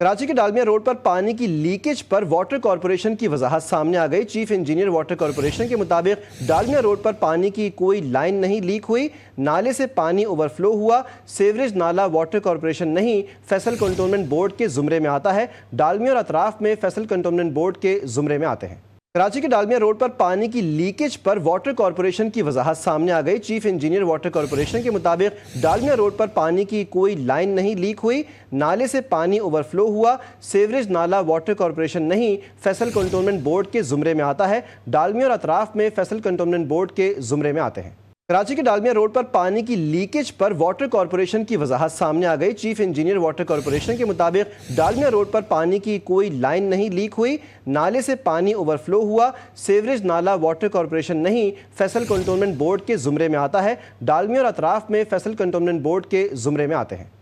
کراچی کے ڈالمیا روڈ پر پانی کی لیکیج پر واٹر کارپوریشن کی وضاحت سامنے آ گئی۔ چیف انجینئر واٹر کارپوریشن کے مطابق ڈالمیا روڈ پر پانی کی کوئی لائن نہیں لیک ہوئی، نالے سے پانی اوور فلو ہوا۔ سیوریج نالا واٹر کارپوریشن نہیں، فیصل کنٹونمنٹ بورڈ کے زمرے میں آتا ہے۔ ڈالمیا اور اطراف میں فیصل کنٹونمنٹ بورڈ کے زمرے میں آتے ہیں۔ کراچی کے ڈالمیا روڈ پر پانی کی لیکیج پر واٹر کارپوریشن کی وضاحت سامنے آ گئی۔ چیف انجینئر واٹر کارپوریشن کے مطابق ڈالمیا روڈ پر پانی کی کوئی لائن نہیں لیک ہوئی، نالے سے پانی اوور فلو ہوا۔ سیوریج نالا واٹر کارپوریشن نہیں، فیصل کنٹونمنٹ بورڈ کے زمرے میں آتا ہے۔ ڈالمیا اور اطراف میں فیصل کنٹونمنٹ بورڈ کے زمرے میں آتے ہیں۔ کراچی کے ڈالمیا روڈ پر پانی کی لیکیج پر واٹر کارپوریشن کی وضاحت سامنے آ گئی۔ چیف انجینئر واٹر کارپوریشن کے مطابق ڈالمیا روڈ پر پانی کی کوئی لائن نہیں لیک ہوئی، نالے سے پانی اوور فلو ہوا۔ سیوریج نالا واٹر کارپوریشن نہیں، فیصل کنٹونمنٹ بورڈ کے زمرے میں آتا ہے۔ ڈالمیا اور اطراف میں فیصل کنٹونمنٹ بورڈ کے زمرے میں آتے ہیں۔